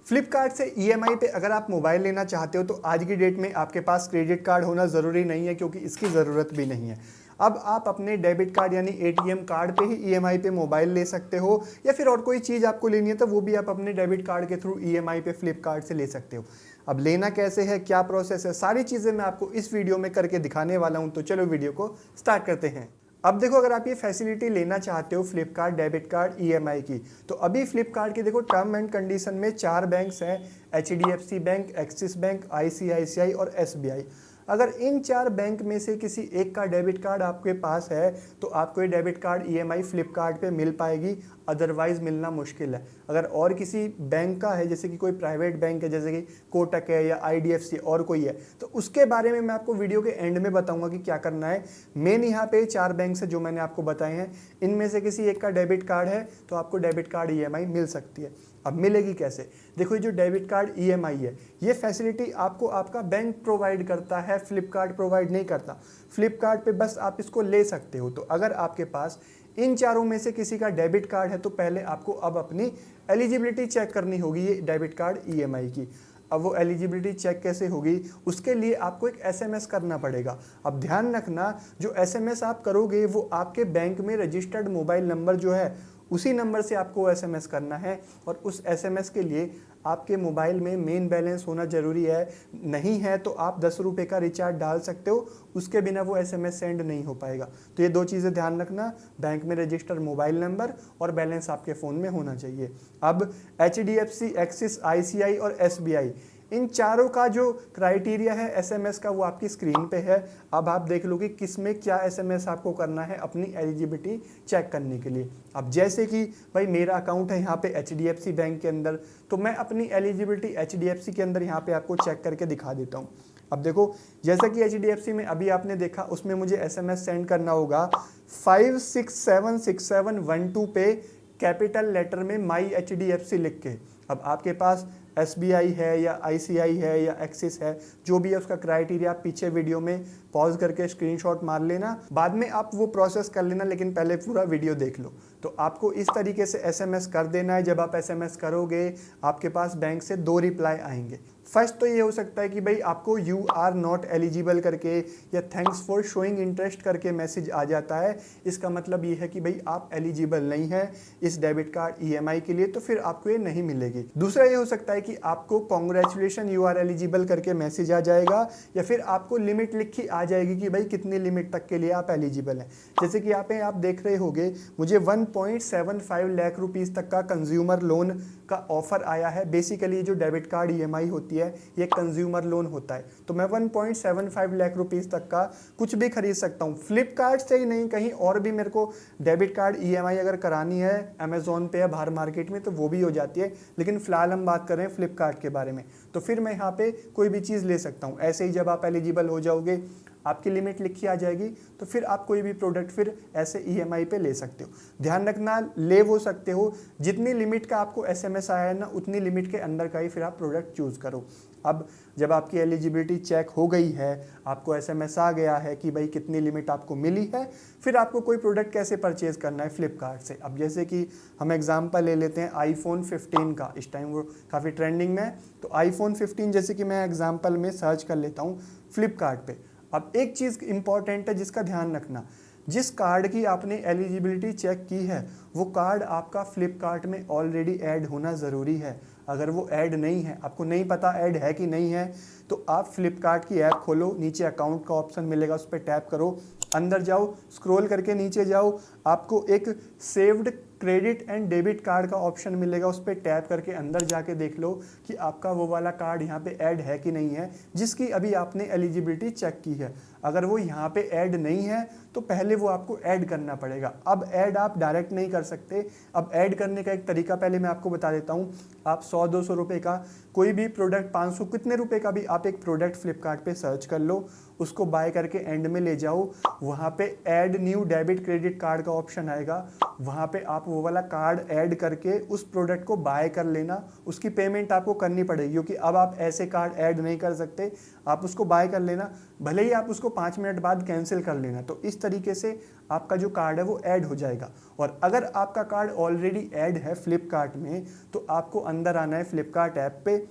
फ्लिपकार्ट से ईएमआई पे अगर आप मोबाइल लेना चाहते हो तो आज की डेट में आपके पास क्रेडिट कार्ड होना ज़रूरी नहीं है, क्योंकि इसकी ज़रूरत भी नहीं है। अब आप अपने डेबिट कार्ड यानी एटीएम कार्ड पे ही ईएमआई पे मोबाइल ले सकते हो, या फिर और कोई चीज़ आपको लेनी है तो वो भी आप अपने डेबिट कार्ड के थ्रू ईएमआई पे फ्लिपकार्ट से ले सकते हो। अब लेना कैसे है, क्या प्रोसेस है, सारी चीज़ें मैं आपको इस वीडियो में करके दिखाने वाला हूँ। तो चलो वीडियो को स्टार्ट करते हैं। अब देखो, अगर आप ये फैसिलिटी लेना चाहते हो फ्लिपकार्ट डेबिट कार्ड ईएमआई की, तो अभी फ्लिपकार्ट के देखो टर्म एंड कंडीशन में 4 बैंक्स हैं, HDFC bank, axis bank, ICICI और एसबीआई। अगर इन 4 बैंक में से किसी एक का डेबिट कार्ड आपके पास है तो आपको ये डेबिट कार्ड ईएमआई फ्लिपकार्ट पे मिल पाएगी, अदरवाइज मिलना मुश्किल है। अगर और किसी बैंक का है, जैसे कि कोई प्राइवेट बैंक है जैसे कि कोटक है या आईडीएफसी और कोई है, तो उसके बारे में मैं आपको वीडियो के एंड में बताऊंगा कि क्या करना है। मेन यहाँ पे 4 बैंक से जो मैंने आपको बताए हैं, इनमें से किसी एक का डेबिट कार्ड है तो आपको डेबिट कार्ड ईएमआई मिल सकती है। अब मिलेगी कैसे? देखो, ये जो डेबिट कार्ड ईएमआई है, ये फैसिलिटी आपको आपका बैंक प्रोवाइड करता है, फ्लिपकार्ट प्रोवाइड नहीं करता। फ्लिपकार्ट पे बस आप इसको ले सकते हो। तो अगर आपके पास इन चारों में से किसी का डेबिट कार्ड है तो पहले आपको अब अपनी एलिजिबिलिटी चेक करनी होगी ये डेबिट कार्ड ईएमआई की। अब वो एलिजिबिलिटी चेक कैसे होगी, उसके लिए आपको एक एसएमएस करना पड़ेगा। अब ध्यान रखना, जो एसएमएस आप करोगे वो आपके बैंक में रजिस्टर्ड मोबाइल नंबर जो है उसी नंबर से आपको एसएमएस करना है, और उस एसएमएस के लिए आपके मोबाइल में मेन बैलेंस होना ज़रूरी है। नहीं है तो आप 10 रुपये का रिचार्ज डाल सकते हो, उसके बिना वो एसएमएस सेंड नहीं हो पाएगा। तो ये 2 चीज़ें ध्यान रखना, बैंक में रजिस्टर्ड मोबाइल नंबर और बैलेंस आपके फ़ोन में होना चाहिए। अब एचडीएफसी, एक्सिस, आईसीआई और एसबीआई, इन चारों का जो क्राइटेरिया है एसएमएस का वो आपकी स्क्रीन पे है। अब आप देख लो कि किस में क्या एसएमएस आपको करना है अपनी एलिजिबिलिटी चेक करने के लिए। अब जैसे कि भाई मेरा अकाउंट है यहाँ पे एचडीएफसी बैंक के अंदर, तो मैं अपनी एलिजिबिलिटी एचडीएफसी के अंदर यहाँ पे आपको चेक करके दिखा देता हूँ। अब देखो, जैसा कि एचडीएफसी में अभी आपने देखा, उसमें मुझे एसएमएस सेंड करना होगा 56676712 पे कैपिटल लेटर में माई एचडीएफसी लिख के। अब आपके पास एसबीआई है या आईसीआई है या एक्सिस है, जो भी है उसका क्राइटेरिया आप पीछे वीडियो में पॉज करके स्क्रीनशॉट मार लेना, बाद में आप वो प्रोसेस कर लेना, लेकिन पहले पूरा वीडियो देख लो। तो आपको इस तरीके से एसएमएस कर देना है। जब आप एसएमएस करोगे आपके पास बैंक से 2 रिप्लाई आएंगे। फर्स्ट तो ये हो सकता है कि भाई आपको यू आर नॉट एलिजिबल करके या थैंक्स फॉर शोइंग इंटरेस्ट करके मैसेज आ जाता है। इसका मतलब ये है कि भाई आप एलिजिबल नहीं है इस डेबिट कार्ड ईएमआई के लिए, तो फिर आपको ये नहीं मिलेगी। दूसरा ये हो सकता है कि आपको कॉन्ग्रेचुलेशन यू आर एलिजिबल करके मैसेज आ जाएगा, या फिर आपको लिमिट लिखी आ जाएगी कि भाई कितनी लिमिट तक के लिए आप एलिजिबल हैं। जैसे कि यहाँ पे आप देख रहे होगे, मुझे 1.75 लाख रुपीज़ तक का कंज्यूमर लोन का ऑफर आया है। बेसिकली जो डेबिट कार्ड ईएमआई होती है ये कंज्यूमर लोन होता है, तो मैं 1.75 लाख रुपीज़ तक का कुछ भी खरीद सकता हूँ। फ्लिपकार्ट से ही नहीं, कहीं और भी मेरे को डेबिट कार्ड ईएमआई अगर करानी है अमेजोन पे या बाहर मार्केट में, तो वो भी हो जाती है। लेकिन फिलहाल हम बात कर रहे हैं फ्लिपकार्ट के बारे में, तो फिर मैं यहाँ पे कोई भी चीज़ ले सकता हूँ। ऐसे ही जब आप एलिजिबल हो जाओगे, आपकी लिमिट लिखी आ जाएगी, तो फिर आप कोई भी प्रोडक्ट फिर ऐसे ईएमआई पे ले सकते हो। ध्यान रखना, ले वो सकते हो, जितनी लिमिट का आपको एसएमएस आया है ना, उतनी लिमिट के अंदर का ही फिर आप प्रोडक्ट चूज़ करो। अब जब आपकी एलिजिबिलिटी चेक हो गई है, आपको एसएमएस आ गया है कि भाई कितनी लिमिट आपको मिली है, फिर आपको कोई प्रोडक्ट कैसे परचेज़ करना है फ्लिपकार्ट से। अब जैसे कि हम एग्जांपल ले लेते हैं आईफोन 15 का, इस टाइम वो काफ़ी ट्रेंडिंग में है, तो आईफोन 15 जैसे कि मैं एग्जांपल में सर्च कर लेता हूँ फ्लिपकार्ट पे। अब एक चीज़ इंपॉर्टेंट है जिसका ध्यान रखना, जिस कार्ड की आपने एलिजिबिलिटी चेक की है वो कार्ड आपका फ्लिपकार्ट में ऑलरेडी ऐड होना ज़रूरी है। अगर वो ऐड नहीं है, आपको नहीं पता ऐड है कि नहीं है, तो आप फ्लिपकार्ट की ऐप खोलो, नीचे अकाउंट का ऑप्शन मिलेगा, उस पर टैप करो, अंदर जाओ, स्क्रॉल करके नीचे जाओ, आपको एक saved credit and debit card का ऑप्शन मिलेगा, उस पर टैप करके अंदर जाके देख लो कि आपका वो वाला कार्ड यहाँ पे ऐड है कि नहीं है, जिसकी अभी आपने एलिजिबिलिटी चेक की है। अगर वो यहाँ पे ऐड नहीं है तो पहले वो आपको ऐड करना पड़ेगा। अब ऐड आप डायरेक्ट नहीं कर सकते। अब ऐड करने का एक तरीका पहले मैं आपको बता देता हूँ। आप 100-200 रुपये का कोई भी प्रोडक्ट, 500 कितने रुपए का भी आप एक प्रोडक्ट फ्लिपकार्ट पे सर्च कर लो, उसको बाय करके एंड में ले जाओ, वहाँ पे add new debit credit card का ऑप्शन आएगा, वहाँ पे आप आप वो वाला कार्ड ऐड करके उस प्रोडक्ट को बाय कर लेना, उसकी पेमेंट आपको करनी पड़ेगी, क्योंकि अब आप ऐसे कार्ड ऐड नहीं कर सकते, आप उसको बाय कर लेना, भले ही आप उसको 5 मिनट बाद कैंसिल कर लेना। तो इस तरीके से आपका जो कार्ड है वो ऐड हो जाएगा। और अगर आपका कार्ड ऑलरेडी ऐड है फ्लिपकार्ट में, तो आपको अंदर आना है फ्लिपकार्ट ऐप पे,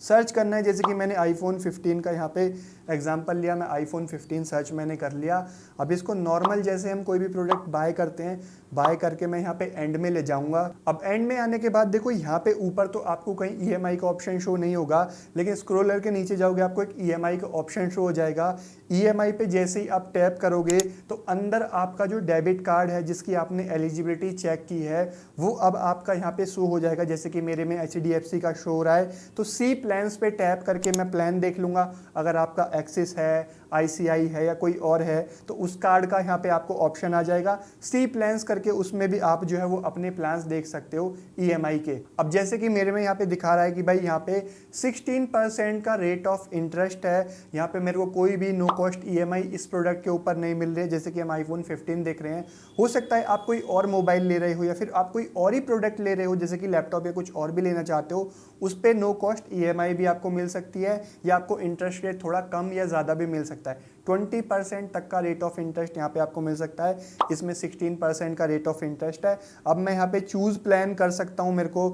सर्च करना है, जैसे कि मैंने आईफोन 15 का यहाँ पे एग्जांपल लिया, मैं आईफोन 15 सर्च मैंने कर लिया। अब इसको नॉर्मल जैसे हम कोई भी प्रोडक्ट बाय करते हैं, बाय करके मैं यहाँ पे एंड में ले जाऊंगा। अब एंड में आने के बाद देखो यहाँ पे ऊपर तो आपको कहीं EMI का ऑप्शन शो नहीं होगा, लेकिन स्क्रॉलर के नीचे जाओगे आपको एक EMI का ऑप्शन शो हो जाएगा। EMI पे जैसे ही आप टैप करोगे तो अंदर आपका जो डेबिट कार्ड है जिसकी आपने एलिजिबिलिटी चेक की है वो अब आपका यहाँ पे शो हो जाएगा। जैसे कि मेरे में HDFC का शो हो रहा है, तो सी प्लान्स पे टैप करके मैं प्लान देख लूँगा। अगर आपका एक्सिस है, ICI है या कोई और है तो उस कार्ड का यहाँ पे आपको ऑप्शन आ जाएगा सी प्लान्स करके, उसमें भी आप जो है वो अपने प्लान्स देख सकते हो EMI के। अब जैसे कि मेरे में यहाँ पे दिखा रहा है कि भाई यहाँ पे 16% का रेट ऑफ इंटरेस्ट है, यहाँ पे मेरे को कोई भी नो कॉस्ट EMI इस प्रोडक्ट के ऊपर नहीं मिल रही है। जैसे कि हम आईफोन 15 देख रहे हैं, हो सकता है आप कोई और मोबाइल ले रहे हो या फिर आप कोई और ही प्रोडक्ट ले रहे हो, जैसे कि लैपटॉप या कुछ और भी लेना चाहते हो, उस पर नो कॉस्ट EMI भी आपको मिल सकती है या आपको इंटरेस्ट रेट थोड़ा कम या ज़्यादा भी मिल सकता है। 20% तक का रेट ऑफ इंटरेस्ट यहाँ पे आपको मिल सकता है, इसमें 16% का रेट ऑफ इंटरेस्ट है। अब मैं यहाँ पे चूज़ प्लान कर सकता हूँ, मेरे को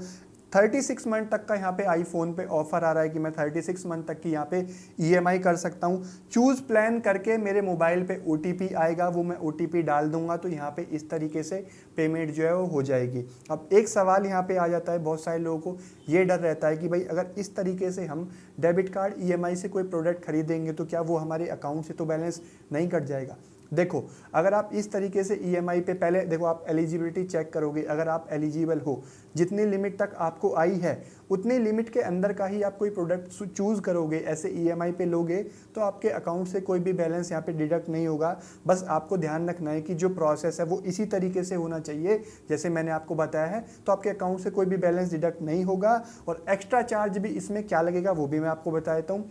36 मंथ तक का यहाँ पे आईफोन पे ऑफर आ रहा है कि मैं 36 मंथ तक की यहाँ पे EMI कर सकता हूँ। चूज़ प्लान करके मेरे मोबाइल पे OTP आएगा, वो मैं OTP डाल दूंगा, तो यहाँ पे इस तरीके से पेमेंट जो है वो हो जाएगी। अब एक सवाल यहाँ पे आ जाता है, बहुत सारे लोगों को ये डर रहता है कि भाई अगर इस तरीके से हम डेबिट कार्ड EMI से कोई प्रोडक्ट खरीदेंगे तो क्या वो हमारे अकाउंट से तो बैलेंस नहीं कट जाएगा। देखो, अगर आप इस तरीके से EMI पे पहले देखो, आप एलिजिबिलिटी चेक करोगे, अगर आप एलिजिबल हो, जितनी लिमिट तक आपको आई है उतनी लिमिट के अंदर का ही आप कोई प्रोडक्ट चूज़ करोगे, ऐसे EMI पे लोगे तो आपके अकाउंट से कोई भी बैलेंस यहाँ पे डिडक्ट नहीं होगा। बस आपको ध्यान रखना है कि जो प्रोसेस है वो इसी तरीके से होना चाहिए जैसे मैंने आपको बताया है, तो आपके अकाउंट से कोई भी बैलेंस डिडक्ट नहीं होगा। और एक्स्ट्रा चार्ज भी इसमें क्या लगेगा वो भी मैं आपको बता देता हूँ।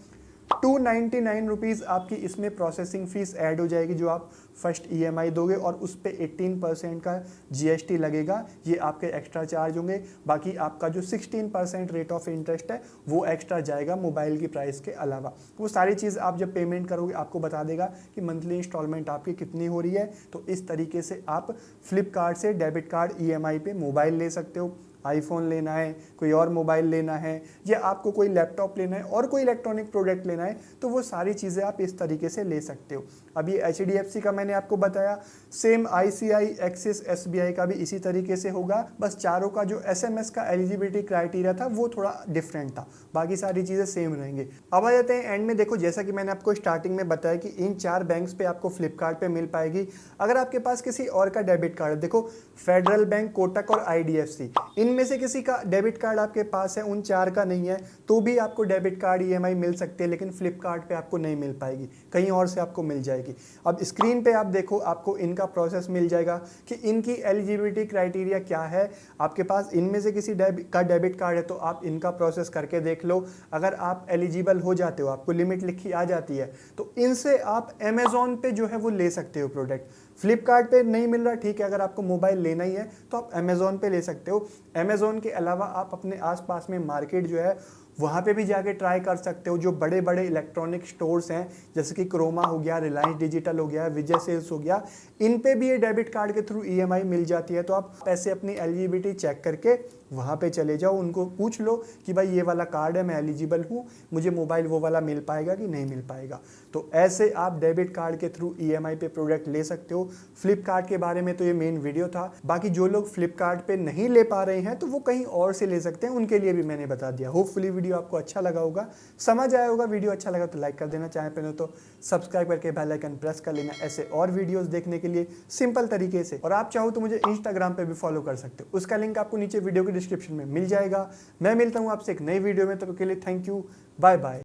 299 रुपीज़ आपकी इसमें प्रोसेसिंग फ़ीस ऐड हो जाएगी जो आप फर्स्ट EMI दोगे, और उस पर 18% का GST लगेगा, ये आपके एक्स्ट्रा चार्ज होंगे। बाकी आपका जो 16% रेट ऑफ इंटरेस्ट है वो एक्स्ट्रा जाएगा मोबाइल की प्राइस के अलावा। वो सारी चीज़ आप जब पेमेंट करोगे आपको बता देगा कि मंथली इंस्टॉलमेंट आपकी कितनी हो रही है। तो इस तरीके से आप फ्लिपकार्ट से डेबिट कार्ड EMI पे मोबाइल ले सकते हो। आईफोन लेना है, कोई और मोबाइल लेना है, या आपको कोई लैपटॉप लेना है और कोई इलेक्ट्रॉनिक प्रोडक्ट लेना है, तो वो सारी चीज़ें आप इस तरीके से ले सकते हो। अब ये HDFC का मैंने आपको बताया, सेम ICI, एक्सिस, SBI का भी इसी तरीके से होगा। बस चारों का जो SMS का एलिजिबिलिटी क्राइटेरिया था वो थोड़ा डिफरेंट था, बाकी सारी चीज़ें सेम रहेंगी। अब आ जाते हैं एंड में। देखो, जैसा कि मैंने आपको स्टार्टिंग में बताया कि इन 4 बैंक्स पे आपको फ्लिपकार्ट पे मिल पाएगी। अगर आपके पास किसी और का डेबिट कार्ड है, देखो फेडरल बैंक, कोटक और IDFC, इनमें से किसी का डेबिट कार्ड आपके पास है, उन 4 का नहीं है, तो भी आपको डेबिट कार्ड EMI मिल सकती है, लेकिन फ्लिपकार्ट पे आपको नहीं मिल पाएगी, कहीं और से आपको मिल जाएगी। अब स्क्रीन पे आप देखो, आपको इनका प्रोसेस मिल जाएगा कि इनकी एलिजिबिलिटी क्राइटेरिया क्या है। आपके पास इनमें से किसी का डेबिट कार्ड है तो आप इनका प्रोसेस करके देख लो। अगर आप एलिजिबल हो जाते हो, आपको लिमिट लिखी आ जाती है, तो इनसे आप अमेजोन पे जो है वो ले सकते हो प्रोडक्ट। फ्लिपकार्ट पे नहीं मिल रहा, ठीक है, अगर आपको मोबाइल लेना ही है तो आप अमेजोन पे ले सकते हो। अमेजोन के अलावा आप अपने आसपास में मार्केट जो है वहाँ पे भी जाके ट्राई कर सकते हो। जो बड़े बड़े इलेक्ट्रॉनिक स्टोर्स हैं, जैसे कि क्रोमा हो गया, रिलायंस डिजिटल हो गया, विजय सेल्स हो गया, इन पे भी ये डेबिट कार्ड के थ्रू EMI मिल जाती है। तो आप ऐसे अपनी एलिजिबिलिटी चेक करके वहाँ पे चले जाओ, उनको पूछ लो कि भाई ये वाला कार्ड है, मैं एलिजिबल हूँ, मुझे मोबाइल वो वाला मिल पाएगा कि नहीं मिल पाएगा। तो ऐसे आप डेबिट कार्ड के थ्रू EMI पे प्रोडक्ट ले सकते हो। फ्लिपकार्ट के बारे में तो ये मेन वीडियो था। बाकी जो लोग फ्लिपकार्ट पे नहीं ले पा रहे हैं तो वो कहीं और से ले सकते हैं, उनके लिए भी मैंने बता दिया। होपफुली वीडियो आपको अच्छा लगा होगा, समझ आया होगा। वीडियो अच्छा लगा तो लाइक कर देना, चैनल पे हो तो सब्सक्राइब करके बेल आइकन प्रेस कर लेना ऐसे और वीडियोस देखने के लिए सिंपल तरीके से। और आप चाहो तो मुझे इंस्टाग्राम पे भी फॉलो कर सकते हो, उसका लिंक आपको नीचे वीडियो के डिस्क्रिप्शन में मिल जाएगा। मैं मिलता हूँ आपसे एक नई वीडियो में, तब तक के लिए थैंक यू, बाय बाय।